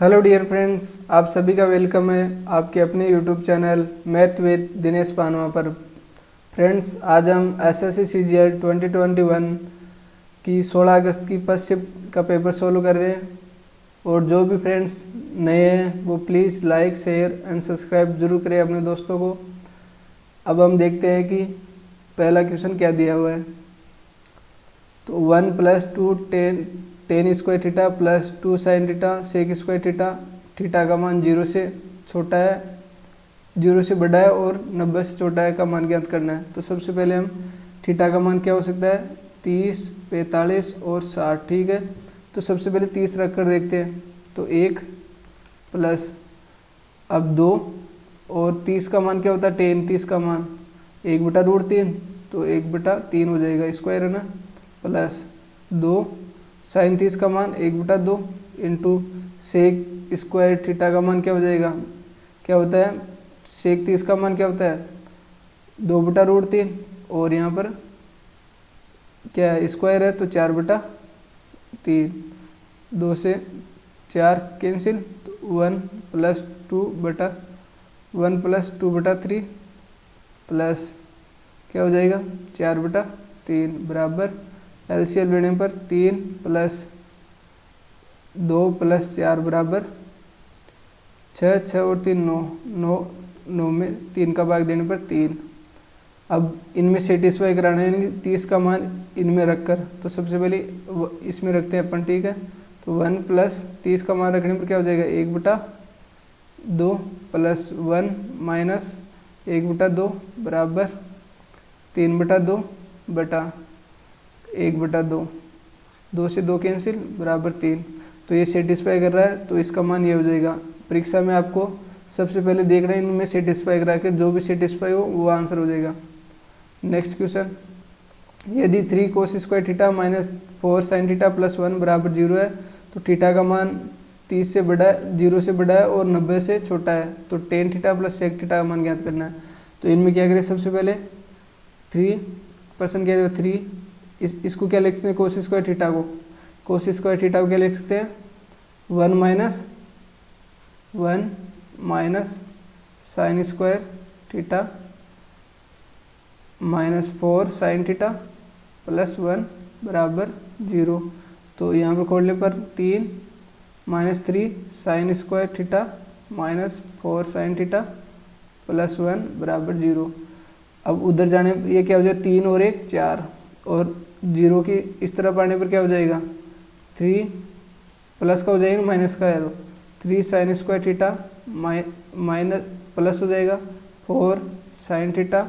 Hello dear friends, आप सभी का वेलकम है आपके अपने YouTube channel math with Dinesh Panwa पर। फ्रेंड्स, आज हम एसएससी सीजीएल 2021 की 16 अगस्त की फर्स्ट शिफ्ट का पेपर सोल्व कर रहे हैं। और जो भी फ्रेंड्स नए हैं वो please like share and subscribe जरूर करें अपने दोस्तों को। अब हम देखते हैं कि पहला क्वेश्चन क्या दिया हुआ है। तो 1 + 2 tan square theta plus 2 sine theta sec square theta, theta का मान 0 से छोटा है, 0 से बड़ा है और 90 से छोटा है का मान ज्ञात करना है। तो सबसे पहले हम थीटा का मान क्या हो सकता है, 30, 45 और 60। ठीक है, तो सबसे पहले 30 रख कर देखते हैं। तो 1 प्लस अब 2 और 30 का मान क्या होता है, 10, 30 का मान 1/√3, तो 1/3 हो जाएगा, स्क्वायर है ना, प्लस 2 साइन 30 का मान 1/2 इंटू सेक स्क्वायर थीटा का मान क्या हो जाएगा, क्या होता है, सेक 30 का मान क्या होता है 2/√3 और यहाँ पर क्या है स्क्वायर है तो 4/3, 2 से 4 कैंसिल, तो 1 + 2/3 प्लस क्या हो जाएगा 4/3 बराबर एलसीएम लेने पर 3 + 2 + 4 बराबर 6, 6 और 3 9, 9 में 3 का भाग देने पर 3। अब इनमें सेटिस्फाई कराना है, यानी 30 का मान इनमें रखकर, तो सबसे पहले इसमें रखते हैं अपन। ठीक है, तो 1 + 30 का मान रखने पर क्या हो जाएगा 1/2 प्लस 1 माइनस 1/2 बराबर 3/2 बटा 1/2, 2 से 2 कैंसिल बराबर 3। तो ये सेटिस्फाई कर रहा है, तो इसका मान ये हो जाएगा। परीक्षा में आपको सबसे पहले देखना है इनमें सेटिस्फाई करा के, जो भी सेटिस्फाई हो वो आंसर हो जाएगा। नेक्स्ट क्वेश्चन, यदि 3 cos square theta minus 4 sine theta plus 1 बराबर 0 है, तो थीटा का मान 30 से बड़ा है, 0 से बड़ा है और 90 से छोटा है, तो tan theta plus sec theta का मान ज्ञात करना है। तो इनमें क्या करें, सबसे पहले 3% क्या 3, इसको क्या लिख सकते हैं कोस स्क्वायर थीटा को, कोस स्क्वायर थीटा को क्या लिख सकते हैं 1 minus sign square theta minus 4 sine theta plus 1 बराबर 0। तो यहाँ पर खोलने पर 3 - 3 sign square theta minus 4 sine theta plus 1 बराबर 0। अब उधर जाने ये क्या हो जाए 3 और 1 4 और 0 की इस तरफ आने पर क्या हो जाएगा 3 प्लस का हो जाएगा माइनस का है, तो 3 sign square theta minus plus हो जाएगा 4 साइन थीटा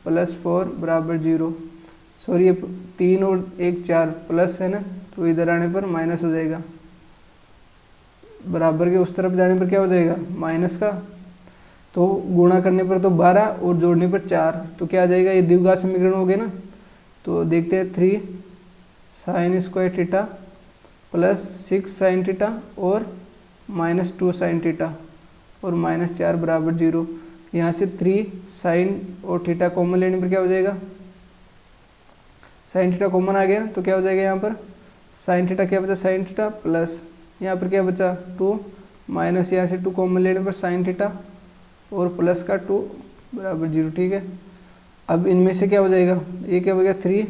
प्लस 4 बराबर 0। सॉरी, ये 3 और 1 4 प्लस है ना, तो इधर आने पर माइनस हो जाएगा, बराबर के उस तरफ जाने पर क्या हो जाएगा माइनस का, तो गुणा करने पर तो 12 और जोड़ने पर 4, तो क्या आ जाएगा, ये द्विघात समीकरण हो गया ना। तो देखते हैं 3 sign square theta plus 6 sine theta और -2 साइन थीटा और -4 बराबर 0। यहाँ से 3 साइन और थीटा कॉमन लेने पर क्या हो जाएगा, साइन थीटा कॉमन आ गया, तो क्या हो जाएगा यहाँ पर साइन थीटा क्या बचा साइन थीटा प्लस यहाँ पर क्या बचा 2 माइनस यहाँ से 2 कॉमन लेने पर साइन थीटा और प्लस का 2 बराबर 0। ठीक है, अब इनमें से क्या हो जाएगा, ये क्या हो गया 3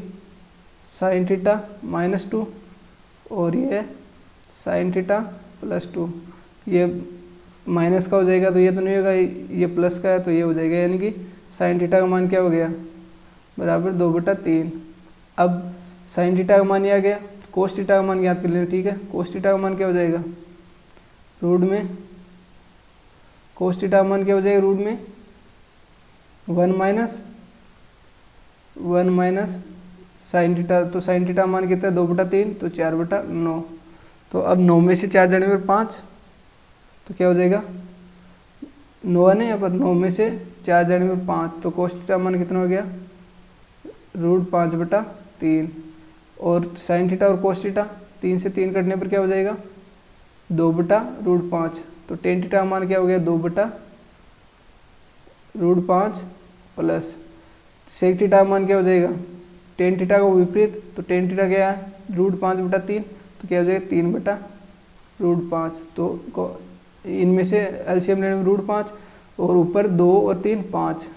साइन थीटा -2 और ये साइन थीटा प्लस 2, ये माइनस का हो जाएगा तो ये तो नहीं होगा, ये प्लस का है तो ये हो जाएगा, यानी कि साइन थीटा का मान क्या हो गया बराबर 2/3। अब साइन थीटा का मान ये आ गया, कोस थीटा का मान याद कर लेना। ठीक है, कोस थीटा का मान क्या हो जाएगा रूट में, कोस थीटा का मान क्या हो जाएगा रूट में 1 माइनस साइन थीटा, तो साइन थीटा मान कितना है 2/3, तो 4/9। तो अब 9 में से 4 जाने पर 5, तो क्या हो जाएगा 9 है ना यहाँ पर, 9 में से 4 जाने पर 5, तो कोस थीटा मान कितना हो गया √5/3 और साइन थीटा और कोस थीटा 3 से 3 कटने पर क्या हो जाएगा 2/√5। तो टेन थीटा का मान क्या हो गया 2/√5 प्लस सेक थीटा का मान क्या हो जाएगा टेन थीटा को विपरीत, तो टेन थीटा क्या है √5/3, तो क्या हो जाएगा √5। तो इनमें से एलसीएम लेने में √5 और ऊपर 2 और 3 5,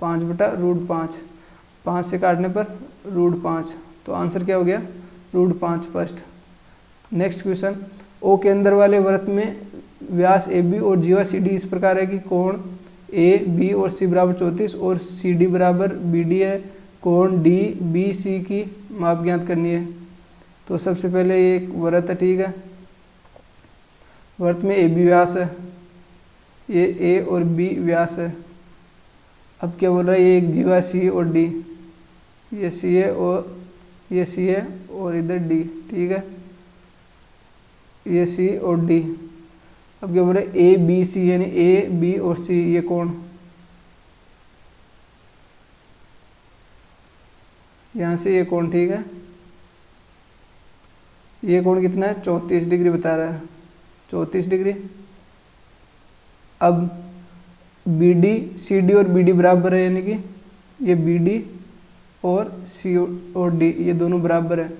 5/√5, 5 से काटने पर √5। तो आंसर क्या हो गया? √5 फर्स्ट। नेक्स्ट क्वेश्चन, ओ के अंदर वाले वृत्त में व्यास ए बी और जीवा सी डी इस प्रकार है कि कोण ए बी और सी बराबर 34 और सी डी बराबर बी डी है। कोण डी बी सी की माप ज्ञात करनी है। तो सबसे पहले ये एक वृत्त है, ठीक है। वृत्त में ए बी व्यास है, ये ए और बी व्यास है। अब क्या बोल रहा है? ये एक जीवा सी और डी, ये सी है और ये सी है और इधर डी, ठीक है। ये सी और डी। अब क्या बोल रहे हैं? ए बी सी, यानी ए बी और सी ये कोण, यहाँ से ये कोण, ठीक है। ये कोण कितना है? 34 डिग्री बता रहा है, 34 डिग्री। अब बी डी सी डी और बी डी बराबर है, यानी कि ये बी डी और सी और डी ये दोनों बराबर है।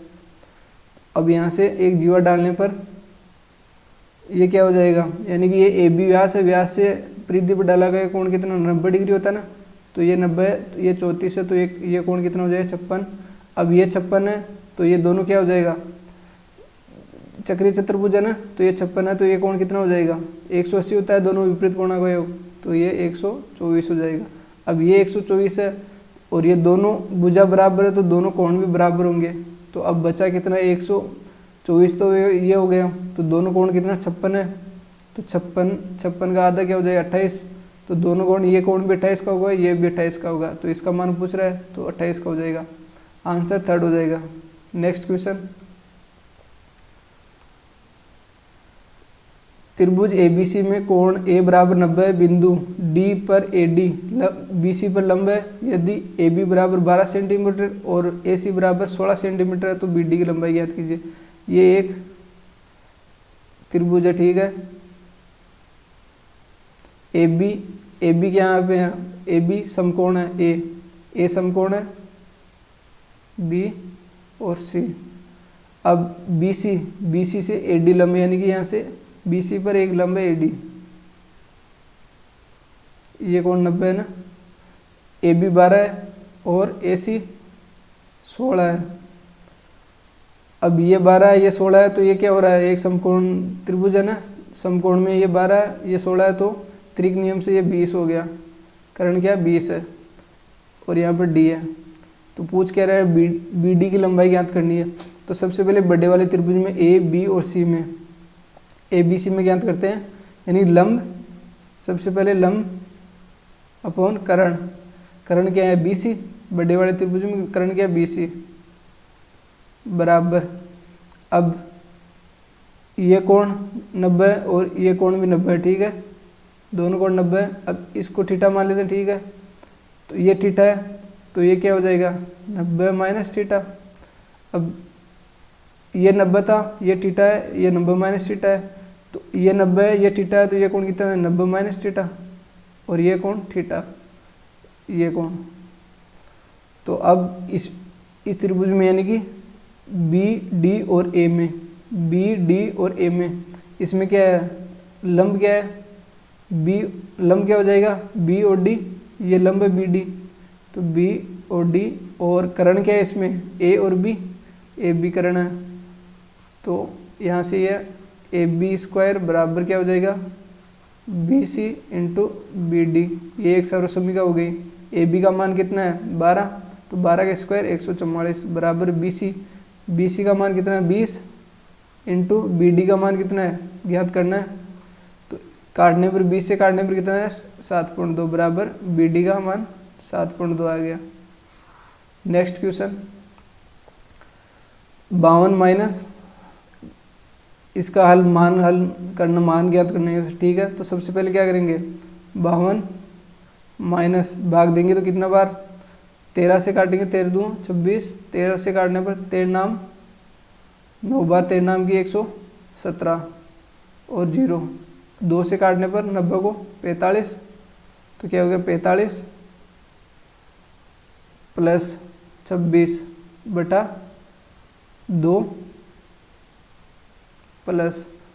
अब यहाँ से एक जीवा डालने पर ये क्या हो जाएगा? यानी कि ये ए बी व्यास है, व्यास से परिधि पर डाला गया कोण कितना? 90 डिग्री होता है ना। तो ये 90 है, तो ये 34 है, तो ये कोण कितना हो जाएगा? 56। अब ये 56 है, तो ये दोनों क्या हो जाएगा? चक्रीय चतुर्भुज है ना, तो ये 56 है, तो ये कोण कितना हो जाएगा? 180 होता है, दोनों विपरीत कोण का योग, तो ये 124 हो जाएगा। अब ये 124 है और ये दोनों भुजा बराबर है, तो दोनों कोण भी बराबर होंगे। तो अब बचा कितना? 124, तो ये हो गया। तो दोनों कोण कितना? 56 है, तो 56 का आधा क्या हो जाएगा? 28। तो दोनों कोण, ये कोण भी 28 का होगा, ये भी 28 का होगा। तो इसका मान पूछ रहा है, तो 28 का हो जाएगा। आंसर थर्ड हो जाएगा। नेक्स्ट क्वेश्चन, त्रिभुज एबीसी में कोण ए बराबर 90 है, बिंदु डी पर ए डी बीसी पर लंब है। यदि ए बी बराबर 12 सेंटीमीटर और ए सी बराबर 16 सेंटीमीटर है, तो बी डी की लंबाई ज्ञात कीजिए। ये एक त्रिभुज है, ठीक है। ए बी क्या यहाँ पे है? ए बी समकोण है, ए समकोण है, बी और सी। अब बी सी से ए डी लंब, यानी कि यहाँ से BC पर एक लंब है AD, ये कोण 90 है ना। AB 12 है और AC 16 है। अब ये 12 है, ये 16 है, तो ये क्या हो रहा है? एक समकोण त्रिभुज है ना, समकोण में ये 12 है, ये 16 है, तो त्रिक नियम से ये 20 हो गया। कारण क्या है? 20 है और यहाँ पर D है। तो पूछ क्या रहा है? BD की लंबाई ज्ञात करनी है। तो सबसे पहले बड़े वाले त्रिभुज में A, B और C में, ABC में ज्ञात करते हैं, यानी लंब। सबसे पहले लंब अपॉन कर्ण। कर्ण क्या है? BC। बड़े वाले त्रिभुज में कर्ण क्या है? BC बराबर। अब ये कोण 90 है और ये कोण भी 90 है, ठीक है। दोनों कोण 90 है। अब इसको थीटा मान लेते हैं, ठीक है। तो ये थीटा है, तो ये क्या हो जाएगा? 90 माइनस थीटा। अब ये 90 था, ये थीटा है, ये 90 माइनस थीटा है। तो ये 90 है, ये थीटा है, तो ये कोण कितना है? 90 माइनस थीटा। और ये कोण थीटा, ये कोण। तो अब इस त्रिभुज में, यानी कि बी डी और ए में, बी डी और ए में, इसमें क्या है? लंब क्या है? बी लंब क्या हो जाएगा? बी और डी, ये लंब है बी डी, तो बी और डी। और कर्ण क्या है इसमें? ए और बी, ए बी कर्ण है। तो यहाँ से ये ए बी स्क्वायर बराबर क्या हो जाएगा? B C into B D. ये एक सर्वसमीका हो गई। ए बी का मान कितना है? 12, तो 12 का स्क्वायर 144 बराबर बी सी का मान कितना है? 20 इंटू बी डी का मान कितना है? ज्ञात करना है। तो काटने पर 20 से काटने पर कितना है? 7.2 बराबर बी डी का मान 7.2 आ गया। नेक्स्ट क्वेश्चन, 52 माइनस, इसका हल करना, मान ज्ञात करने है, ठीक है। तो सबसे पहले क्या करेंगे? 52 माइनस भाग देंगे तो कितना बार? 13 से काटेंगे, 13 दूँ 26, 13 से काटने पर 13 नाम 9 बार, 13 नाम की 117 और 0। 2 से काटने पर 90 को 45, तो क्या हो गया? 45 प्लस 26 बटा 2 प्लस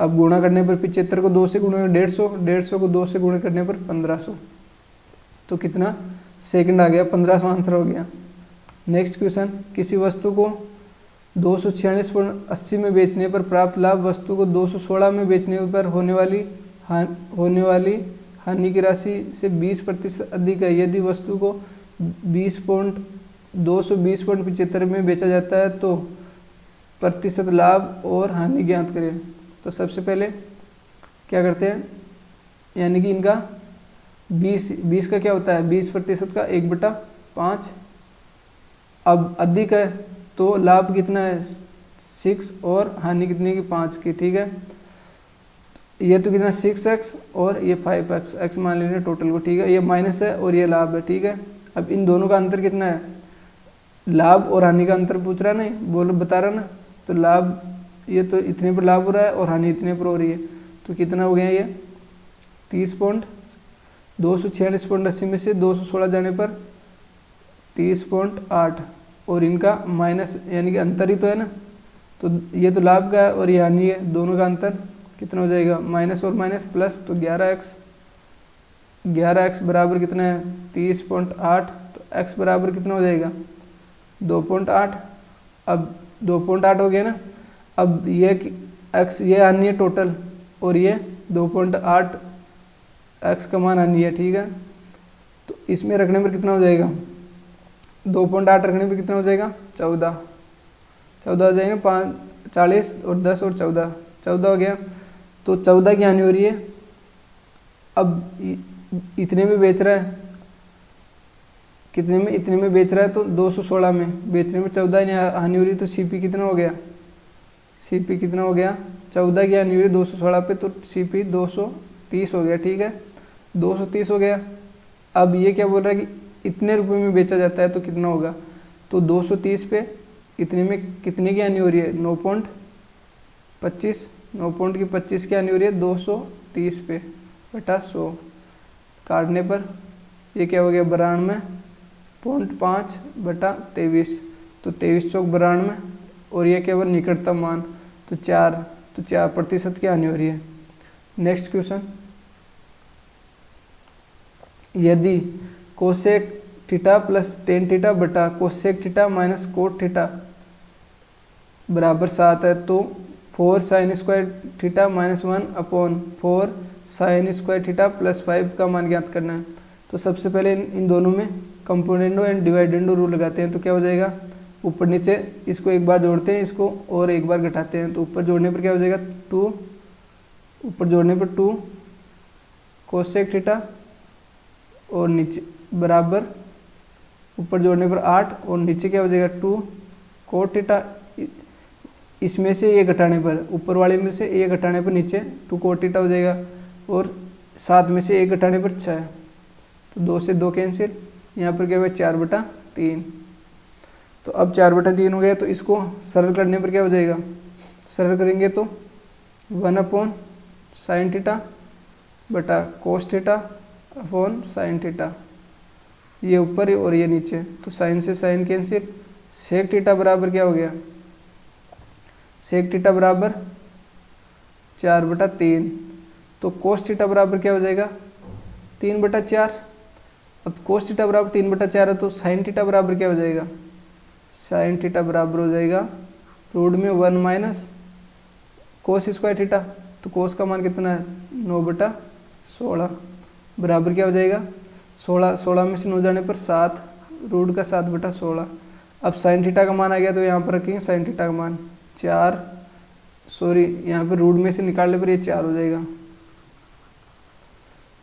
अब गुणा करने पर 75 को 2 से गुणा 150, 150 को 2 से गुणा करने पर 1500, तो कितना सेकंड आ गया, 1500 आंसर हो गया। नेक्स्ट क्वेश्चन, किसी वस्तु को 246.80 में बेचने पर प्राप्त लाभ वस्तु को 216 में बेचने पर होने वाली हानि की राशि से 20% अधिक है। यदि वस्तु को 220.75 में बेचा जाता है तो प्रतिशत लाभ और हानि ज्ञात करें। तो सबसे पहले क्या करते हैं, यानी कि इनका 20 का क्या होता है, 20% का 1/5। अब अधिक है तो लाभ कितना है 6 और हानि कितनी की 5 की, ठीक है। ये तो कितना 6x और ये 5x, x मान लेंगे टोटल को, ठीक है। ये माइनस है और ये लाभ है, ठीक है। अब इन दोनों का अंतर कितना है, लाभ और हानि का अंतर पूछ रहा नहीं, बोलो बता रहा ना। तो लाभ ये तो इतने पर लाभ हो रहा है और हानि इतने पर हो रही है, तो कितना हो गया ये 246.80 में से 216 जाने पर 30.8 और इनका माइनस, यानी कि अंतर ही तो है ना। तो ये तो लाभ का है और ये हानि है, दोनों का अंतर कितना हो जाएगा, माइनस और माइनस प्लस, तो 11x बराबर कितना है 30.8, तो x बराबर कितना हो जाएगा 2.8। अब 2.8 हो गया ना। अब ये x ये हानि है टोटल और ये 2.8 x का मान हानि है, ठीक है। तो इसमें रखने पर कितना हो जाएगा, 2.8 रखने पर कितना हो जाएगा 14 हो जाएगा, 40 और 10 और 14 हो गया। तो 14 की हानि हो रही है। अब इतने में बेच रहा है, कितने में, इतने में बेच रहा है तो 216 में, बेचने में 14 हानि हो रही है, तो CP कितना हो गया, CP कितना हो गया 14 की हानि हो रही है 216 पे, तो CP 230 हो गया, ठीक है। 230 हो गया। अब ये क्या बोल रहा है कि इतने रुपए में बेचा जाता है तो कितना होगा, तो 230 पे इतने में कितने की हानि हो रही है 9.25, 9.25 की हानि हो रही है 230 पे बटा 100, काटने पर ये क्या हो गया 92.5 बटा 23, तो 23 चौक 92 और ये केवल निकटतम मान, तो 4% की हानि हो रही है। नेक्स्ट क्वेश्चन, यदि cosec theta plus ten theta बटा cosec theta minus cot theta बराबर 7 है तो 4 sine square theta minus 1/4 sine square theta plus 5 का मान ज्ञात करना है। तो सबसे पहले इन दोनों में कंपोनेंडो एंड डिवाइडेंडो रूल लगाते हैं, तो क्या हो जाएगा, ऊपर नीचे इसको एक बार जोड़ते हैं, इसको और एक बार घटाते हैं, तो ऊपर जोड़ने पर क्या हो जाएगा 2, ऊपर जोड़ने पर 2 कोसेक थीटा और नीचे बराबर ऊपर जोड़ने पर 8 और नीचे क्या हो जाएगा 2 कोट थीटा। इसमें से ये घटाने पर, ऊपर वाले में से ये घटाने पर नीचे 2 कोट थीटा हो जाएगा और 7 में से 1 घटाने पर 6, तो 2 से 2 कैंसिल, यहाँ पर क्या हुआ 4/3। तो अब 4/3 हो गया, तो इसको सरल करने पर क्या हो जाएगा, सरल करेंगे तो 1/sin थीटा बटा cos theta upon sine theta, ये ऊपर और ये नीचे, तो साइन से साइन कैंसिल, सेक थीटा बराबर क्या हो गया, सेक थीटा बराबर 4/3, तो कोस थीटा बराबर क्या हो जाएगा 3/4। अब कोस थीटा बराबर 3/4 है तो साइन थीटा बराबर क्या हो जाएगा, साइन थीटा बराबर हो जाएगा रूट में 1 माइनस कोस स्क्वायर थीटा, तो कोस का मान कितना है 9/16 बराबर क्या हो जाएगा 16 में से 9 जाने पर 7, रूट का 7/16। अब साइन थीटा का मान आ गया, तो यहाँ पर रखेंगे साइन थीटा का मान 4, सॉरी यहाँ पर रूट में से निकालने पर ये 4 हो जाएगा,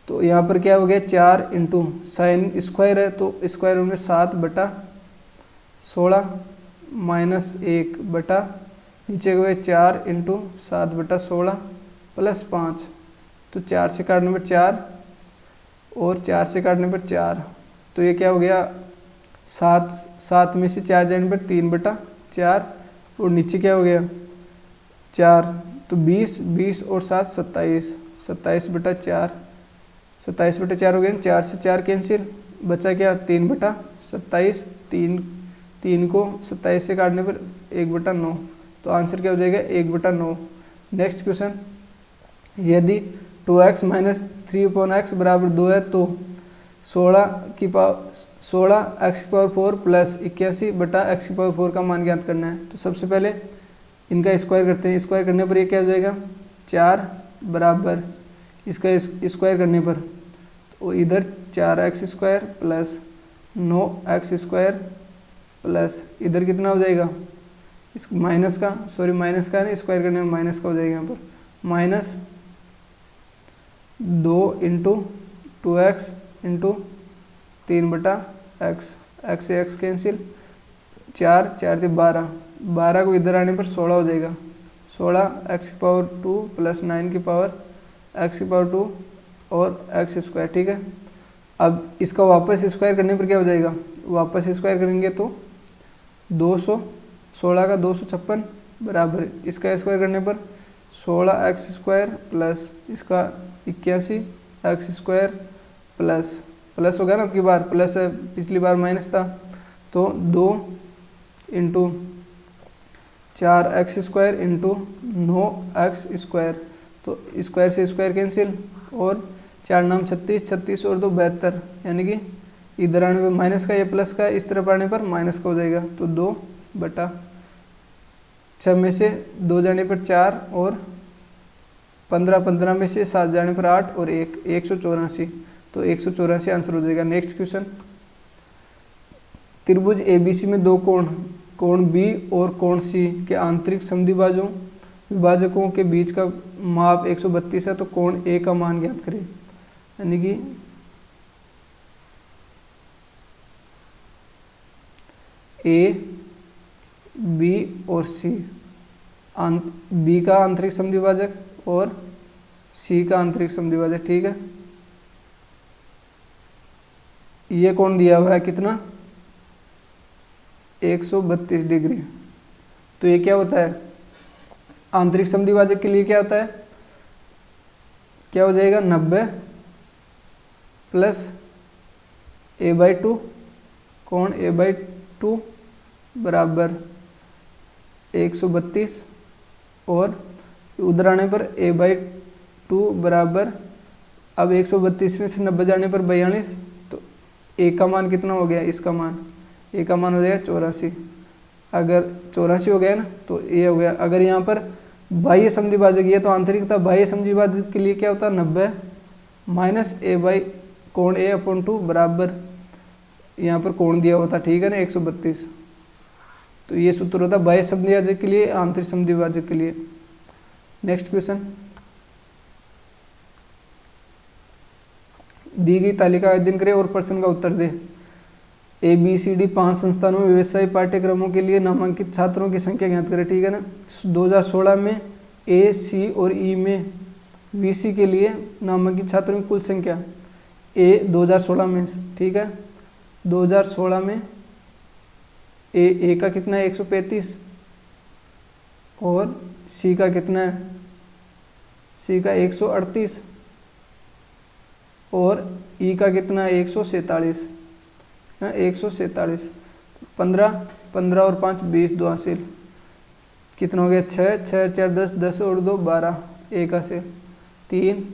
तो यहाँ पर क्या हो गया 4 इंटू साइन स्क्वायर है तो स्क्वायर रूट में 7/16 माइनस 1 बटा नीचे हुए 4 इंटू 7/16 प्लस 5, तो 4 से काटने पर 4 और 4 से काटने पर 4, तो ये क्या हो गया 7 में से 4 जाने पर 3/4 और नीचे क्या हो गया 4, तो 20 और 7 27, 27/4, 27/4 हो गया, 4 से 4 कैंसिल, बचा क्या 3/27, 3 को 27 से काटने पर 1/9, तो आंसर क्या हो जाएगा 1/9। नेक्स्ट क्वेश्चन, यदि 2x माइनस 3/x बराबर 2 है तो 16x की पावर 4 प्लस 81/x⁴ का मान ज्ञात करना है। तो सबसे पहले इनका स्क्वायर करते हैं। स्क्वायर करने पर ये क्या हो जाएगा 4 बराबर इसका स्क्वायर करने पर तो इधर 4x² प्लस 9x² प्लस इधर कितना हो जाएगा इस माइनस का है ना, स्क्वायर करने में माइनस का हो जाएगा यहाँ पर minus 2 into 2x into 3/x, x से x कैंसिल, 4 × 12 को इधर आने पर 16 हो जाएगा। 16x⁴ प्लस 9x⁴ और x²। ठीक है, अब इसका वापस स्क्वायर करने पर क्या हो जाएगा, वापस स्क्वायर करेंगे तो 216 का 256 बराबर इसका स्क्वायर करने पर 16x² प्लस इसका 81x² प्लस होगा ना, अब की बार प्लस है, पिछली बार माइनस था। तो 2 इंटू 4x² इंटू 9x², तो स्क्वायर से स्क्वायर कैंसिल और 4 नाम 36 और 2 72, यानी कि इधर आने पर माइनस का, ये प्लस का, इस तरफ आने पर माइनस का हो जाएगा। तो 2/6 में से 2 जाने पर 4 और 15 में से 7 जाने पर 8 और 184। तो 184 आंसर हो जाएगा। नेक्स्ट क्वेश्चन, त्रिभुज ABC में दो कोण B और कोण C के आंतरिक समद्विभाजों विभाजकों के बीच का माप 132 है, तो कोण A का मान ज्ञात करें। यानी कि A, B और C, B का आंतरिक समद्विभाजक और C का आंतरिक समद्विभाजक। ठीक है, ये कोण दिया हुआ है कितना 132 डिग्री। तो ये क्या होता है आंतरिक समद्विभाजक के लिए क्या होता है, क्या हो जाएगा 90 प्लस a/2 कोण a/2 बराबर 132 और उधर आने पर a/2 बराबर, अब 132 में से 90 जाने पर 42, तो a का मान कितना हो गया, इसका मान a का मान हो जाएगा 84। अगर 84 हो गया ना तो ये हो गया। अगर यहाँ पर बाह्य समद्विभाजक, ये तो आंतरिक था, बाह्य समद्विभाजक के लिए क्या होता है 90 माइनस कोण a/2 बराबर यहाँ पर कोण दिया होता, ठीक है ना 132। तो ये सूत्र होता है बाह्य समद्विभाजक के लिए, आंतरिक समद्विभाजक के लिए। नेक्स्ट क्वेश्चन, दी गई तालिका का अध्ययन करें और प्रश्न का उत्तर दे। ABCD 5 संस्थानों में व्यवसायिक पाठ्यक्रमों के लिए नामांकित छात्रों की संख्या ज्ञात करें। ठीक है ना, 2016 में A, C और E में VC के लिए नामांकित छात्रों की कुल संख्या A 2016 में, ठीक है 2016 में A का कितना है 135 और C का कितना है, C का 138 और E का कितना है 147, 147। 15 और 5 20, 2 हासिल, कितना हो गया 6 6 4 10 10 और 2 12, 1 हासिल, 3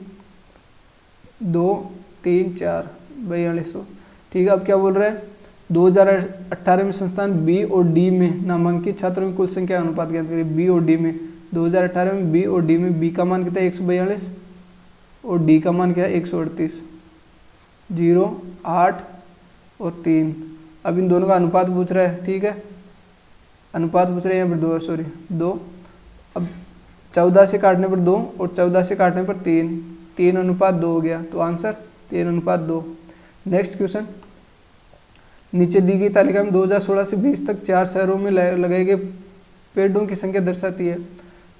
2 3 4 42। ठीक है, अब क्या बोल रहा है 2018 में संस्थान B और D में नामांकित छात्रों की कुल संख्या अनुपात ज्ञात करिए। B और D में 2018 में B और D में B का मान कितना है 142 और D का मान क्या है 138, 0 8 और 3। अब इन दोनों का अनुपात पूछ रहा है, ठीक है अनुपात पूछ रहे हैं यहाँ पर 2। अब 14 से काटने पर 2 और 14 से काटने पर 3 अनुपात 2 हो गया, तो आंसर 3 अनुपात 2। नेक्स्ट क्वेश्चन, नीचे दी गई तालिका में 2016 से 20 तक 4 शहरों में लगाए गए पेड़ों की संख्या दर्शाती है।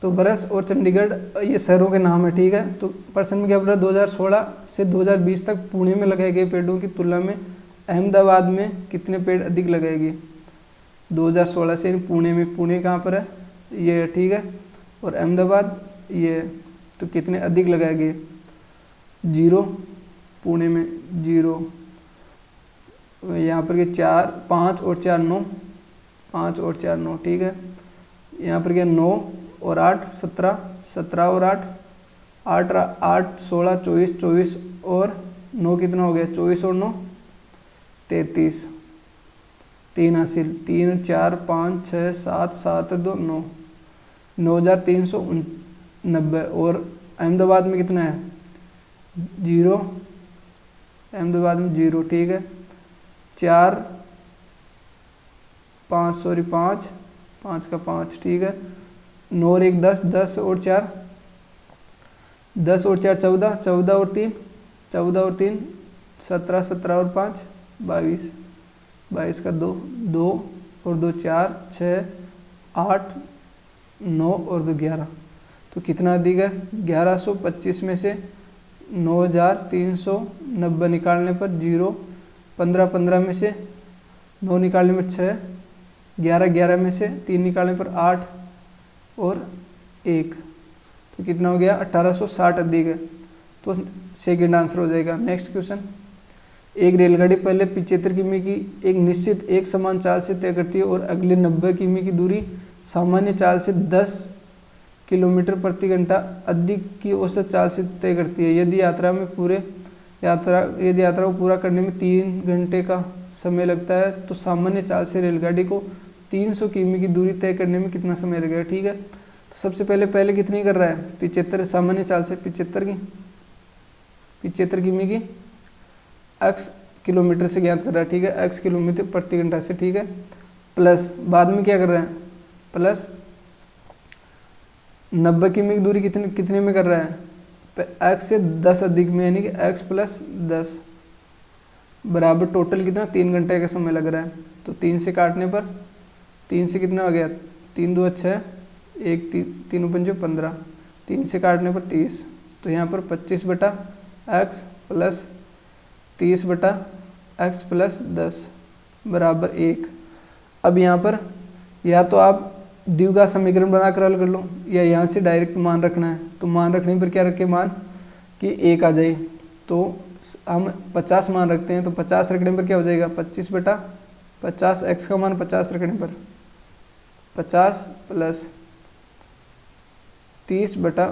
तो बरस और चंडीगढ़ ये शहरों के नाम है, ठीक है। तो प्रश्न में क्या बोल रहा है 2016 से 2020 तक पुणे में लगाए गए पेड़ों की तुलना में अहमदाबाद में कितने पेड़ अधिक लगाए गए। 2016 से पुणे में, पुणे कहाँ पर है ये, ठीक है, और अहमदाबाद ये, तो कितने अधिक लगाए गए 0, पुणे में 0, यहाँ पर के 4 5 और 4 9, 5 और 4 9, ठीक है। यहाँ पर क्या 9 और 8 17, 17 और 8 8 8 16 24, 24 और 9 कितना हो गया, 24 और 9 33, 3 हासिल, 3 4 5 6 7 7 2 9, 9390। और अहमदाबाद में कितना है, 0, अहमदाबाद में 0, ठीक है। 4 5 सॉरी 5 5 का 5, ठीक है। 9 और 1 10, 10 और 4 10 और 4 14, 14 और 3 14 और 3 17, 17 और 5 22, 22 का 2 2 और 2 4 6 8 9 और 2 11। तो कितना अधिक है, 1125 में से 9390 निकालने पर 0, 15 15 में से 9 निकालने पर 6, 11 11 में से 3 निकालने पर 8 और 1, तो कितना हो गया, 1860 अधिक है। तो सेकंड आंसर हो जाएगा। नेक्स्ट क्वेश्चन, एक रेलगाड़ी पहले 75 किमी की एक निश्चित एक समान चाल से तय करती है और अगले 90 किमी की दूरी सामान्य चाल से 10 किलोमीटर प्रति घंटा अधिक की औसत चाल से तय करती है। यदि यात्रा को पूरा करने में 3 घंटे का समय लगता है तो सामान्य चाल से रेलगाड़ी को 300 किमी की दूरी तय करने में कितना समय लगेगा, ठीक है। तो सबसे पहले कितनी कर रहा है, 75 सामान्य चाल से 75 किमी की x किलोमीटर से ज्ञात कर रहा है, ठीक है, x किलोमीटर प्रति घंटा से, ठीक है। प्लस बाद में क्या कर रहा है, प्लस 90 किमी की दूरी कितने में कर रहा है, x से 10 अधिक में, यानी कि x प्लस 10 बराबर टोटल कितना 3 घंटे का समय लग रहा है। तो 3 से काटने पर 3 से कितना हो गया, 3 2 6 1 3 5 15, 3 से काटने पर 30, तो यहाँ पर 25 बटा x प्लस 30 बटा x प्लस 10 बराबर 1। अब यहाँ पर या तो आप द्विघात समीकरण बनाकर हल कर लो या यहाँ से डायरेक्ट मान रखना है। तो मान रखने पर क्या रखे, मान कि 1 आ जाए, तो हम 50 मान रखते हैं, तो 50 रखने पर क्या हो जाएगा, 25 बटा 50, x का मान 50 रखने पर 50 प्लस 30 बटा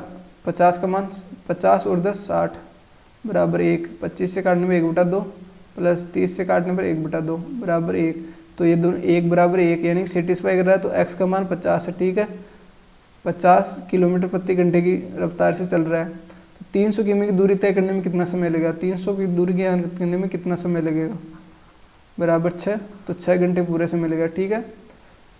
50 का मान 50 और 10 60 बराबर 1। 25 से काटने में 1 बटा 2 प्लस 30 से काटने पर 1 बटा 2 बराबर 1। तो ये दोनों 1 बराबर 1 यानी सेटिस्फाई कर रहा है। तो x का मान 50 है, ठीक है, 50 किलोमीटर प्रति घंटे की रफ्तार से चल रहा है। तो 300 किमी की दूरी तय करने में कितना समय लगेगा, 300 की दूरी ज्ञात करने में कितना समय लगेगा, बराबर 6, तो 6 घंटे पूरे समय लगेगा, ठीक है,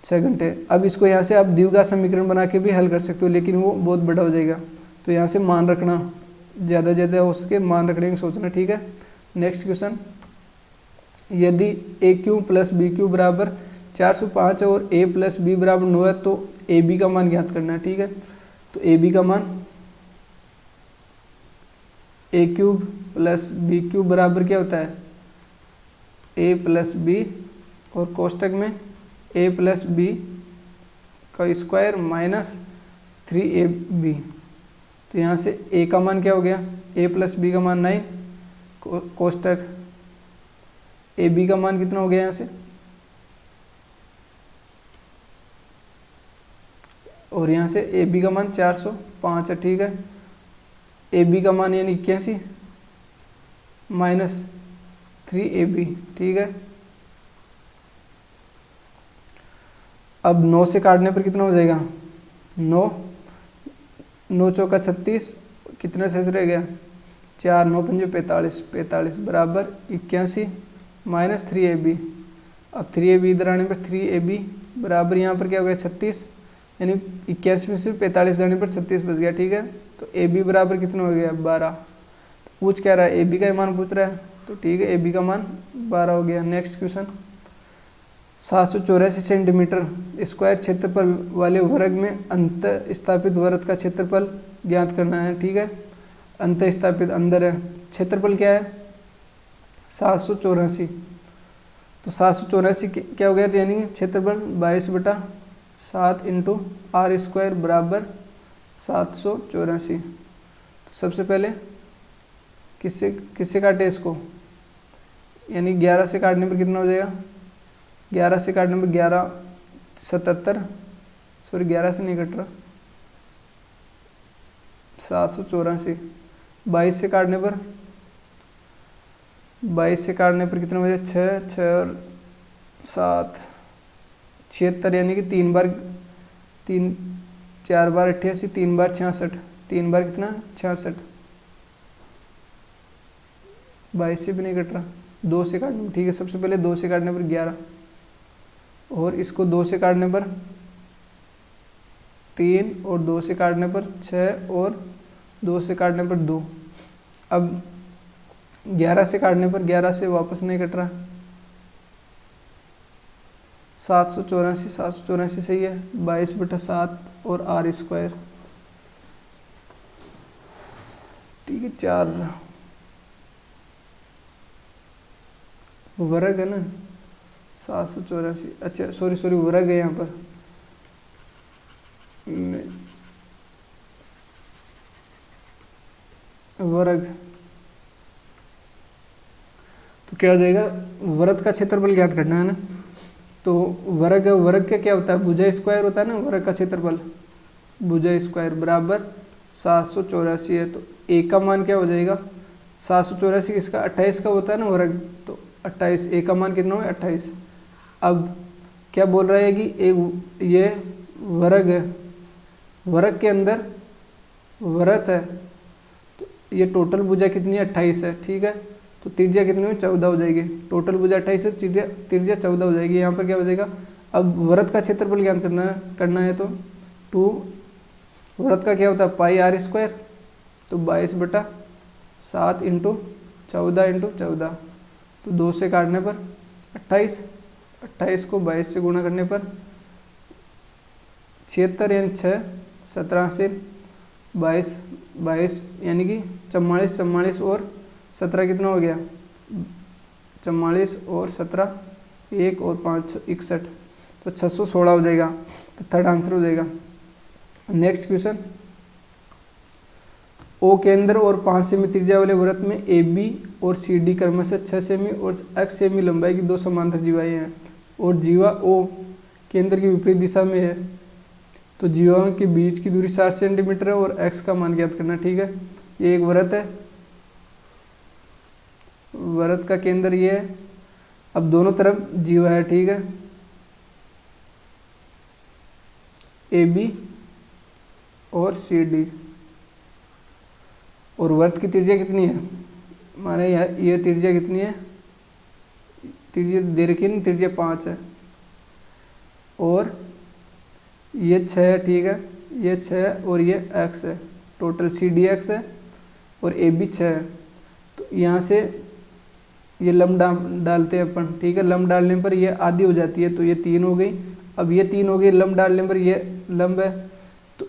6 घंटे। अब इसको यहाँ से आप द्विघात समीकरण बना के भी हल कर सकते हो, लेकिन वो बहुत बड़ा हो जाएगा। तो यहाँ से मान रखना, ज़्यादा हो सके मान रखने की सोचना, ठीक है। नेक्स्ट क्वेश्चन, यदि ए क्यू प्लस बी क्यू बराबर 405 और ए प्लस बी बराबर 9 है तो ए बी का मान ज्ञात करना है, ठीक है। तो ए बी का मान ए क्यूब प्लस बी क्यूब बराबर क्या होता है, ए प्लस बी और कोष्टक में ए प्लस बी का स्क्वायर माइनस 3ab। तो यहाँ से ए का मान क्या हो गया, ए प्लस बी का मान 9, कोष्टक ए बी का मान कितना हो गया यहाँ से, और यहाँ से ए बी का मान 405 है, ठीक है। ए बी का मान यानी 81 माइनस 3ab, ठीक है। अब 9 से काटने पर कितना हो जाएगा, 9 9 चौका 36, कितने शेष रह गया, 4 9 5 45, 45 बराबर 81 माइनस 3ab। अब 3ab इधर आने पर 3ab बराबर यहाँ पर क्या हो गया 36, यानी 81 में से 45 जाने पर 36 बच गया, ठीक है। तो ab बराबर कितना हो गया 12। पूछ क्या रहा है, ab का मान पूछ रहा है, तो ठीक है ab का मान 12 हो गया। नेक्स्ट क्वेश्चन, 784 सेंटीमीटर स्क्वायर क्षेत्रफल वाले वर्ग में अंत स्थापित वृत्त का क्षेत्रफल ज्ञात करना है, ठीक है। अंत स्थापित अंदर है, क्षेत्रफल क्या है 784। तो 784 क्या हो गया, यानी क्षेत्रफल 22/7 इंटू आर स्क्वायर बराबर 784। तो सबसे पहले किससे काटे इसको, यानी 11 से काटने पर कितना हो जाएगा, 11 से काटने पर 11 77, सॉरी 11 से नहीं कट रहा, 784। 22 से काटने पर कितना बचे? 6, 6 और 7, 76, यानी कि 3 बार 3, 4 बार 88, 3 बार 66, 3 बार कितना? 66। 22 से भी नहीं कट रहा, 2 से काटने पर, ठीक है। सबसे पहले 2 से काटने पर 11, और इसको 2 से काटने पर 3, और 2 से काटने पर 6, और 2 से काटने पर 2। अब 11 से काटने पर 11 से वापस नहीं कट रहा, 784 सही है। 22/7 और r², ठीक है। 4 वर्ग है ना, 784, अच्छा सॉरी वर्ग है यहाँ पर, वर्ग। तो क्या हो जाएगा? वृत्त का क्षेत्रफल ज्ञात करना है ना, तो वर्ग का क्या होता है? भुजा स्क्वायर होता है ना वर्ग का क्षेत्रफल, भुजा स्क्वायर बराबर 784 है। तो ए का मान क्या हो जाएगा? 784 किसका? 28 का होता है ना वर्ग, तो 28, ए का मान कितना हो? 28। अब क्या बोल रहा है कि एक ये वर्ग है, वर्ग के अंदर वृत्त है, तो ये टोटल भुजा कितनी है? 28 है, ठीक है। तो त्रिज्या कितनी हो? 14 हो जाएगी। टोटल भुजा 28 है, त्रिज्या 14 हो जाएगी। यहाँ पर क्या हो जाएगा? अब वृत्त का क्षेत्रफल ज्ञात करना है तो 2, वृत्त का क्या होता है? πr², तो 22/7 × 14 × 14, तो 2 से काटने पर 28, 28 को 22 से गुणा करने पर 76, यानी 6, 17 से 22 यानी कि 44 और 17 कितना हो गया? 44 और 17, 1 और 5 61, तो 616 हो जाएगा। तो थर्ड आंसर हो जाएगा। नेक्स्ट क्वेश्चन, ओ केंद्र और 5 सेमी त्रिज्या वाले वृत्त में ए बी और सी डी क्रमशः 6 सेमी और 8 सेमी लंबाई की 2 समांतर जीवाएं हैं, और जीवा ओ केंद्र की विपरीत दिशा में है, तो जीवाओं के बीच की दूरी 7 सेंटीमीटर है और एक्स का मान ज्ञात करना, ठीक है। ये एक वृत्त है, वृत्त का केंद्र ये है, अब दोनों तरफ जीवा है, ठीक है, ए बी और सी डी, और वृत्त की त्रिज्या कितनी है? माने ये त्रिज्या कितनी है? त्रिज्या दे रखी है, त्रिज्या 5 है, और ये 6 है, ठीक है, ये 6 और ये x है, टोटल सी डी एक्स है और ए बी 6 है। तो यहाँ से ये लंब डालते हैं अपन, ठीक है। लंब डालने पर ये आधी हो जाती है, तो ये 3 हो गई। अब ये 3 हो गई, लंब डालने पर ये लंब है, तो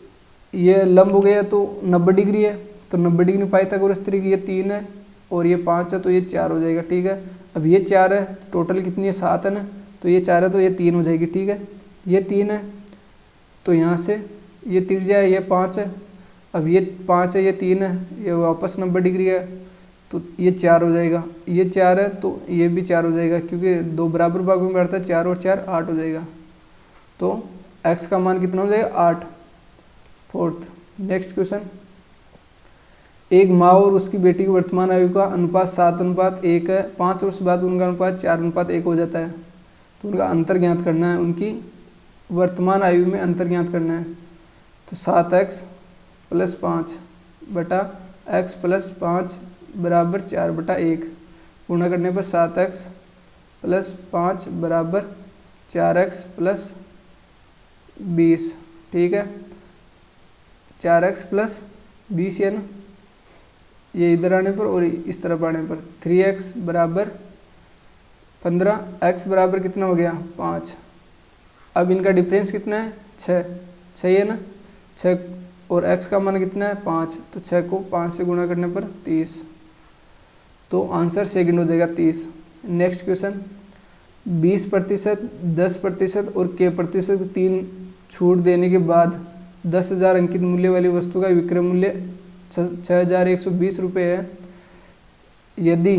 ये लंब हो गया, तो 90 डिग्री है, तो 90 डिग्री पाइथागोरस त्रिज्या ये 3 है और ये 5 है, तो ये 4 हो जाएगा, ठीक है। अब ये 4 है, टोटल कितनी है? 7 है ना, तो ये 4 है, तो ये 3 हो जाएगी, ठीक है। ये 3 है, तो यहाँ से ये त्रिज्या है, ये 5 है, अब ये 5 है, ये 3 है, ये वापस 90 डिग्री है, तो ये 4 हो जाएगा। ये 4 है, तो ये भी 4 हो जाएगा, क्योंकि 2 बराबर भागों में बढ़ता है, 4 और 4 8 हो जाएगा। तो x का मान कितना हो जाएगा? 8। फोर्थ नेक्स्ट क्वेश्चन, एक माँ और उसकी बेटी की वर्तमान आयु का अनुपात 7:1 है, 5 वर्ष बाद उनका अनुपात 4:1 हो जाता है, तो उनका अंतर ज्ञात करना है, उनकी वर्तमान आयु में अंतर ज्ञात करना है। तो 7x + 5 बटा x + 5 बराबर 4/1, गुणा करने पर 7x + 5 बराबर 4x + 20, ठीक है। 4x + 20 है ना, ये इधर आने पर और इस तरफ आने पर 3x बराबर 15, x बराबर कितना हो गया? 5। अब इनका डिफरेंस कितना है? 6, सही है ना। 6 और x का मान कितना है? 5, तो 6 को 5 से गुणा करने पर 30, तो आंसर सेकंड हो जाएगा 30। नेक्स्ट क्वेश्चन, 20%, 10% और k% 3 छूट देने के बाद 10,000 अंकित मूल्य वाली वस्तु का विक्रय मूल्य 6,120 रुपये है। यदि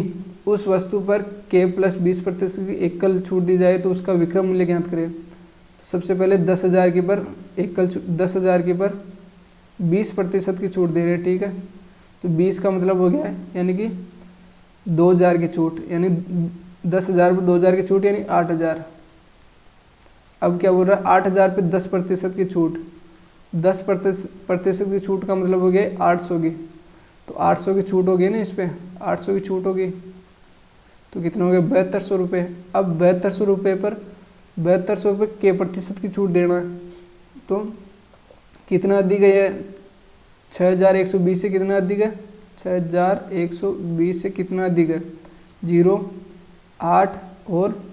उस वस्तु पर k + 20% की एकल छूट दी जाए तो उसका विक्रय मूल्य ज्ञात करें। तो सबसे पहले 10,000 के पर एकल 10,000 के पर 20% की छूट दे रहे हैं, ठीक है। तो 20 का मतलब हो गया है यानी कि 2000 की छूट, यानी 10,000 पर 2000 की छूट यानी 8000। अब क्या बोल रहा है, 8000 पे 10% की छूट, 10% की छूट का मतलब हो गया 800 की। तो 800 की छूट होगी ना इस पर, 800 की छूट होगी तो कितना हो गया 7200 रुपये। अब 7200 रुपये पर 7200 रुपये के प्रतिशत की छूट देना है, तो कितना अधिक है ये, 6120 से कितना अधिक है, 6120 से कितना अधिक है, 0 8 और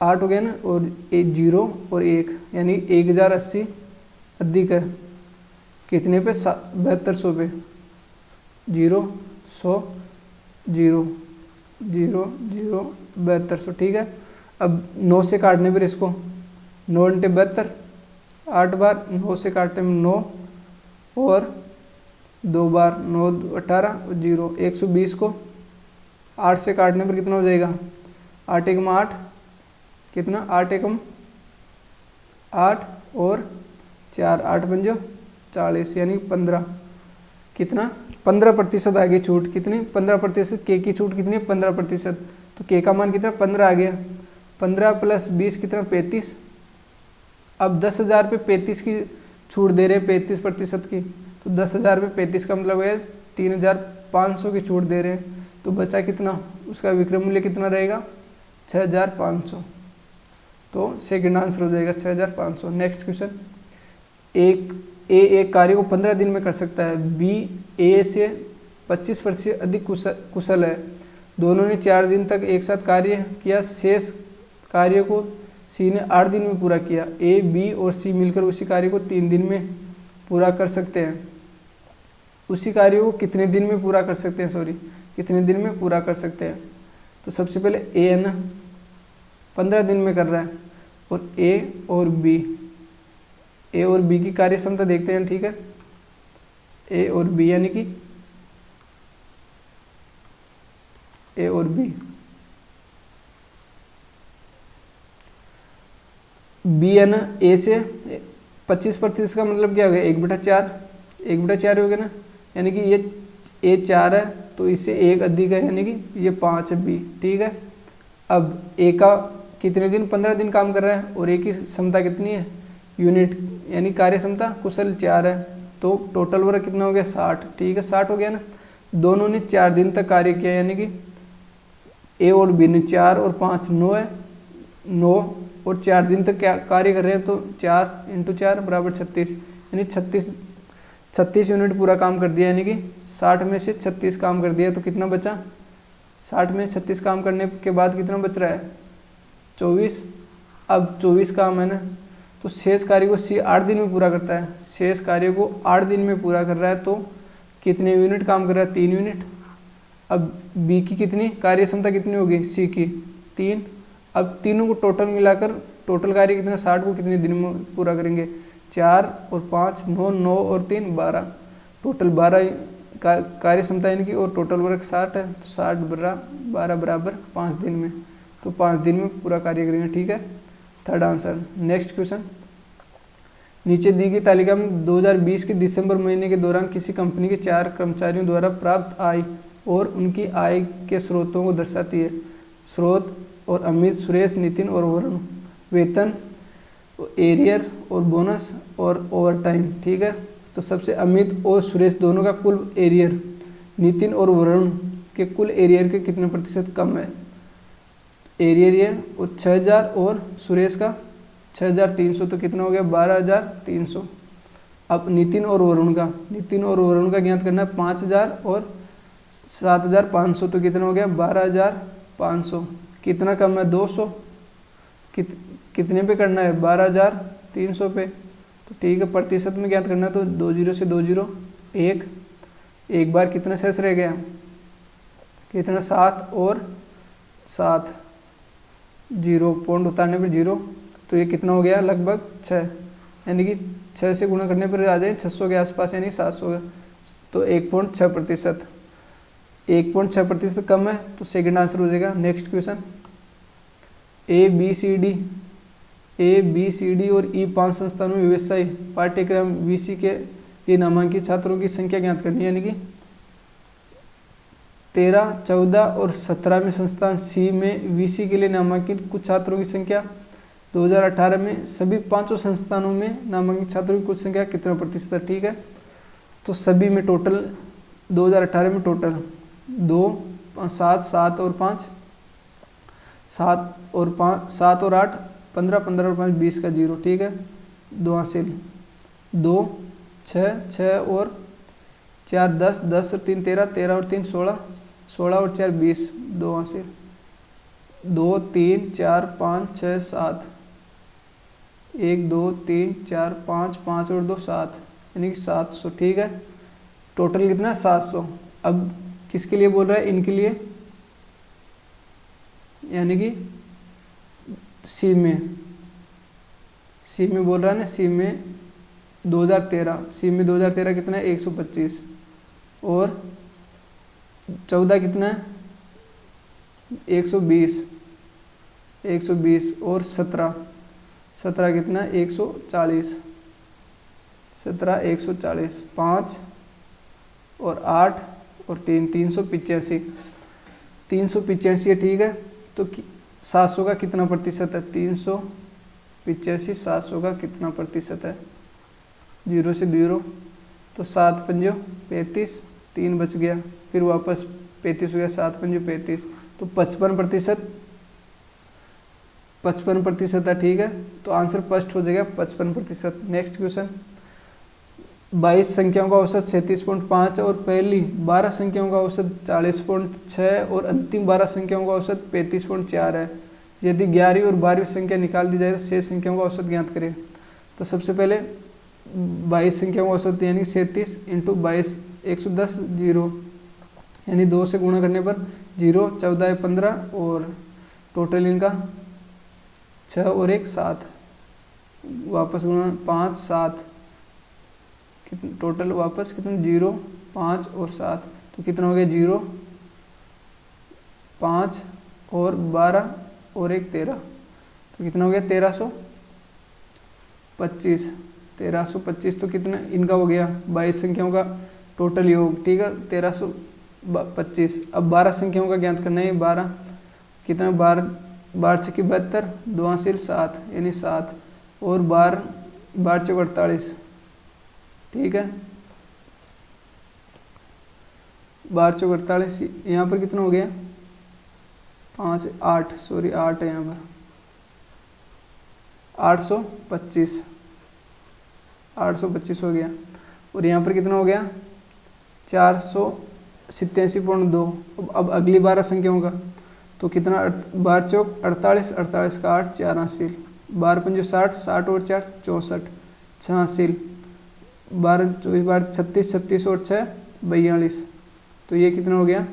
8 हो गया ना, और 1 0 और 1 यानी 1080 अधिक है कितने पे, 7200 पे, 0 100 0 0 0 7200, ठीक है। अब 9 से काटने पर इसको, 9 × 72 8 बार, 9 से काटने में 9 और 2 बार 9 18 और 0 120 को 8 से काटने पर कितना हो जाएगा, 8 एकम 8 कितना, 8 एकम 8 और 4 8 पंजो 40 यानी 15, कितना 15% आ गई छूट, कितनी 15%, के की छूट कितनी 15%, तो के का मान कितना 15 आ गया, 15 + 20 कितना 35। अब 10,000 पे 35 की छूट दे रहे हैं, 35% की, तो 10,000 पे 35 का मतलब है 3500 की छूट दे रहे हैं, तो बचा कितना, उसका विक्रय मूल्य कितना रहेगा 6500। तो सेकंड आंसर हो जाएगा 6500। नेक्स्ट क्वेश्चन, एक कार्य को 15 दिन में कर सकता है, बी ए से 25% अधिक कुशल है, दोनों ने 4 दिन तक एक साथ कार्य किया, शेष कार्य को सी ने 8 दिन में पूरा किया, ए बी और सी मिलकर उसी कार्य को 3 दिन में पूरा कर सकते हैं, उसी कार्य को कितने दिन में पूरा कर सकते हैं, सॉरी कितने दिन में पूरा कर सकते हैं। तो सबसे पहले ए है ना 15 दिन में कर रहा है, और ए और बी की कार्य क्षमता देखते हैं, ठीक है। ए और बी यानी कि ए और बी है ना, ए से 25% का मतलब क्या हो गया 1/4, 1/4 हो गया ना, यानी कि ये ए 4 है तो इससे 1 अधिक है यानी कि ये 5 है बी, ठीक है। अब ए का कितने दिन 15 दिन काम कर रहा है, और ए की क्षमता कितनी है यूनिट, यानी कार्य क्षमता कुशल 4 है, तो टोटल वर्क कितना हो गया 60, ठीक है 60 हो गया ना। दोनों ने 4 दिन तक कार्य किया, यानी कि ए और बी ने 4 और 5 9 है, 9 और 4 दिन तक क्या कार्य कर रहे हैं, तो 4 × 4 = 36, यानी 36 यूनिट पूरा काम कर दिया, यानी कि 60 में से 36 काम कर दिया, तो कितना बचा, 60 में 36 काम करने के बाद कितना बच रहा है 24। अब 24 काम है ना, तो शेष कार्य को सी 8 दिन में पूरा करता है, शेष कार्य को 8 दिन में पूरा कर रहा है, तो कितने यूनिट काम कर रहा है 3 यूनिट। अब बी की कितनी कार्य क्षमता कितनी होगी, सी की 3। अब तीनों को टोटल मिलाकर टोटल कार्य कितना 60 को कितने दिन में पूरा करेंगे, 4 और 5 9, 9 और 3 12, टोटल 12 कार्य क्षमता यानी कि, और टोटल वर्क 60 है, तो 60 × 12 = 5 दिन में, तो 5 दिन में पूरा कार्य करेंगे, ठीक है थर्ड आंसर। नेक्स्ट क्वेश्चन, नीचे दी गई तालिका में 2020 के दिसंबर महीने के दौरान किसी कंपनी के 4 कर्मचारियों द्वारा प्राप्त आय और उनकी आय के स्रोतों को दर्शाती है। स्रोत और अमित, सुरेश, नितिन और वरुण, वेतन, एरियर और बोनस और ओवरटाइम, ठीक है। तो सबसे अमित और सुरेश दोनों का कुल एरियर नितिन और वरुण के कुल एरियर के कितने प्रतिशत कम है, एरियर ये और 6000 और सुरेश का 6300, तो कितना हो गया 12300। अब नितिन और वरुण का ज्ञात करना है 5000 और 7500, तो कितना हो गया 12500, कितना कम है 200, कितने पे करना है 12300 पे, तो ठीक है प्रतिशत में ज्ञात करना है, तो 20 से 20 एक बार कितना शेष रह गया, कितना 7 और 7 0 पॉइंट उतारने पर 0, तो ये कितना हो गया लगभग 6, यानी कि 6 से गुणा करने पर आ जाए 600 के आसपास, यानी 700, तो 1.6%, 1.6% कम है, तो सेकंड आंसर हो जाएगा। Next question, A B C D A B C D और ई 5 संस्थानों में व्यवसाय पाठ्यक्रम वीसी के लिए नामांकित छात्रों की संख्या ज्ञात करनी है, यानी कि 13, 14 और 17 में संस्थान सी में वीसी के लिए नामांकित कुछ छात्रों की संख्या 2018 में सभी 5 संस्थानों में नामांकित छात्रों की कुल संख्या कितना प्रतिशत है। ठीक है, तो सभी में टोटल 2018 में टोटल 2, 7, 7 और 5, 7 और 5, 7 और 8 15, 15 और 5 20 का 0। ठीक है, 2 हासिल 2, 6, 6 और 4 10, 10 और 3 13, 13 और 3 16, 16 और 4 20, 2 हासिल 2, 3, 4, 5, 6, 7, 1, 2, 3, 4, 5, 5 और 2 7, यानी कि 700। ठीक है, टोटल कितना 700। अब किसके लिए बोल रहा है, इनके लिए, यानी कि सी में बोल रहा है ना, सी में 2013 कितना है 125 और 14 कितना है 120 और 17 कितना 140, 17 140, 5 और 8 और 3 385 है। ठीक है, तो 700 का कितना प्रतिशत है, 385 700 का कितना प्रतिशत है, 0 से 0 तो 7 पंजो 35, 3 बच गया, फिर वापस 35 हो गया, 7 पंजो 35, तो 55% है। ठीक है, तो आंसर फर्स्ट हो जाएगा 55%। नेक्स्ट क्वेश्चन, 22 संख्याओं का औसत 37.5 और पहली 12 संख्याओं का औसत 40.6 और अंतिम 12 संख्याओं का औसत 35.4 है। यदि 11वीं और 12वीं संख्या निकाल दी जाए तो शेष संख्याओं का औसत ज्ञात करें। तो सबसे पहले 22 संख्याओं का औसत यानी 37 इंटू 22 110 0, यानी 2 से गुणा करने पर 0, 14 15 और टोटल इनका 6 और 1 7, वापस गुणा 5 7, कितने टोटल वापस कितने 0 5 और 7, तो कितना हो गया 0 5 और 12 और 1 13, तो कितना हो गया 1325। तो कितना इनका हो गया 22 संख्याओं का टोटल योग। ठीक है, 1325। अब 12 संख्याओं का ज्ञात करना है। 12 कितना 12 6 72, 2 हासिल 7 यानी 7 और 12 चौक 48। ठीक है, 12 चौक 48, यहाँ पर कितना हो गया 8 है यहाँ पर 825 हो गया, और यहाँ पर कितना हो गया 487.2। अब अगली 12 संख्याओं का तो कितना 12 चौक 48, 48 का 8 4 हासिल, 12 पंजो 60, 60 और 4 64 6 हासिल, 12 24 12 36, 36 और 6 42, तो ये कितना हो गया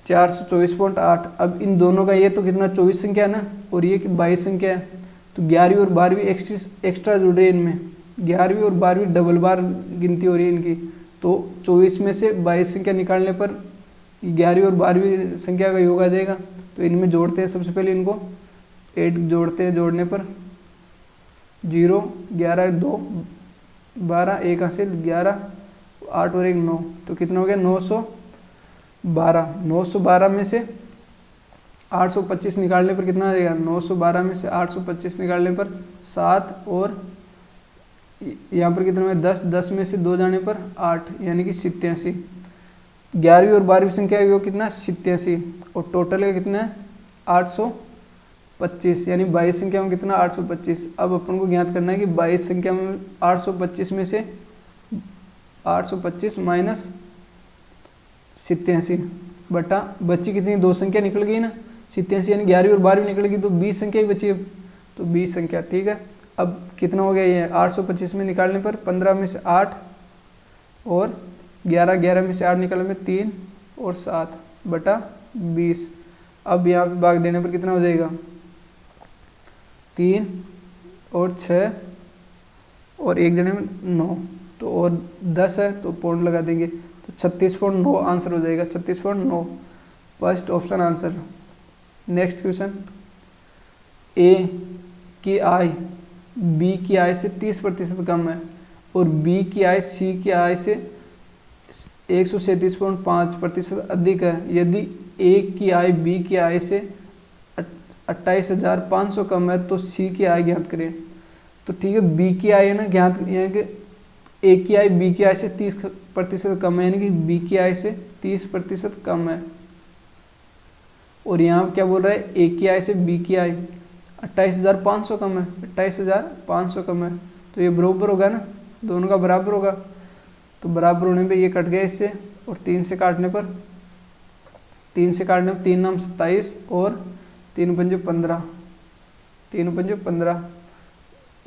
424.8। अब इन दोनों का ये तो कितना 24 संख्या है ना, और ये 22 संख्या है, तो 11वीं और 12वीं एक्स्ट्रा जुड़ रही है इनमें, 11वीं और 12वीं डबल बार गिनती हो रही है इनकी। तो 24 में से 22 संख्या निकालने पर 11वीं और 12वीं संख्या का योग आ जाएगा। तो इनमें जोड़ते हैं, सबसे पहले इनको 8 जोड़ते हैं, जोड़ने पर 0 11 2 12 1 हासिल 11 8 और 1 9, तो कितना हो गया 912 में से 825 निकालने पर कितना आ जाएगा 912 में से 825 निकालने पर 7, और यहाँ पर कितना है 10 में से 2 जाने पर 8, यानी कि 87। 11वीं और 12वीं संख्या वो कितना 87, और टोटल का कितना है 825, यानी 22 संख्या में कितना 825। अब अपन को ज्ञात करना है कि 22 संख्या में 825 में से 825 माइनस 87 बटा बची कितनी 2 संख्या निकल गई ना 87, यानी 11वीं और 12वीं निकलेगी, तो 20 संख्या ही बची है, तो 20 संख्या। ठीक है, अब कितना हो गया ये 825 में निकालने पर 15 में से 8 और 11 में से 8 निकालने में 3 और 7 बटा 20। अब यहाँ पे भाग देने पर कितना हो जाएगा 3 और 6 और 1 जने में 9, तो और 10 है तो पॉइंट लगा देंगे, तो 36.9 आंसर हो जाएगा, 36.9 first option answer. Next question, A की आय बी की आय से 30% कम है और बी की आय सी की आय से 137.5% अधिक है, यदि ए की आय बी की आय से 28,500 कम है तो सी की आय ज्ञात करें। तो ठीक है, बी की आय है ना ज्ञात, यानी कि ए की आय बी की आय से 30% कम है, यानी कि बी की आय से 30% कम है। और यहाँ क्या बोल रहा है, ए की आय से बी की आय 28,500 कम है, 28,500 कम है, तो ये बराबर होगा ना, दोनों का बराबर होगा। तो बराबर होने पे ये कट गया इससे, और 3 से काटने पर 3 नाम 27 और 3 पंजे 15, 3 पंजे 15,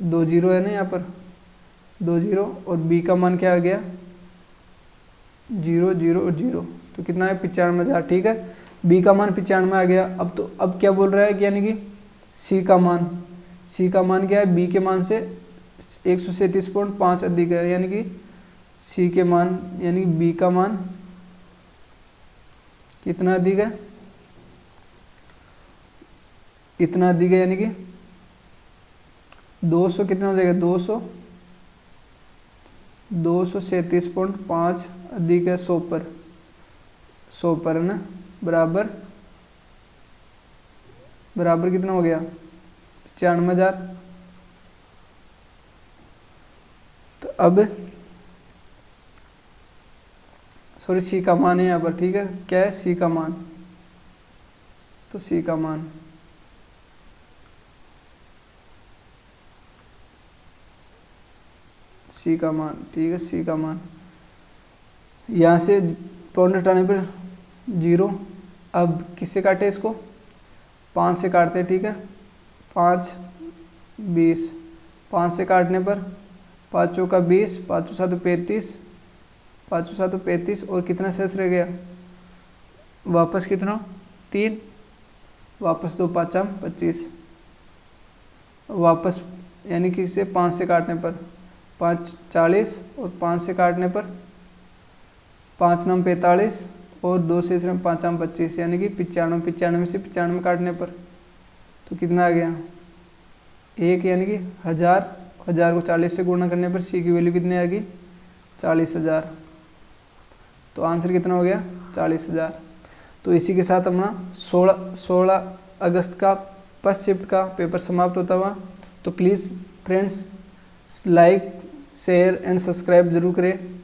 2 जीरो है ना यहाँ पर, 2 जीरो, और बी का मान क्या आ गया 0 0 और 0, तो कितना है 95,000। ठीक है, बी का मान 95 आ गया। अब क्या बोल रहा है कि यानी कि सी का मान क्या है, बी के मान से 137.5 अधिक है, यानी कि सी के मान यानी बी का मान कितना अधिक है, इतना अधिक है, यानी कि 200 कितना हो जाएगा 237.5 अधिक है 100 पर है ना, बराबर कितना हो गया 95,000। तो अब सॉरी सी का मान है यहाँ पर, ठीक है, क्या है सी का मान, तो सी का मान ठीक है, सी का मान यहाँ से पॉइंट हटाने पर 0। अब किससे काटे इसको, 5 से काटते हैं, ठीक है, 5 20, 5 से काटने पर 5 चौका 20, 5 7 35, 5 7 35, और कितना शेष रह गया वापस कितना 3, वापस 2 5 25, वापस यानी कि इसे 5 से काटने पर 5 40, और 5 से काटने पर 5 9 45, और 2 से 5 25, यानी कि 95, 95 से 95 काटने पर तो कितना आ गया 1, यानी कि 1000 को 40 से गुणा करने पर सी की वैल्यू कितनी आ गई 40,000। तो आंसर कितना हो गया 40,000। तो इसी के साथ अपना 16 अगस्त का फर्स्ट शिफ्ट का पेपर समाप्त होता हुआ। तो please friends like share and subscribe जरूर करें।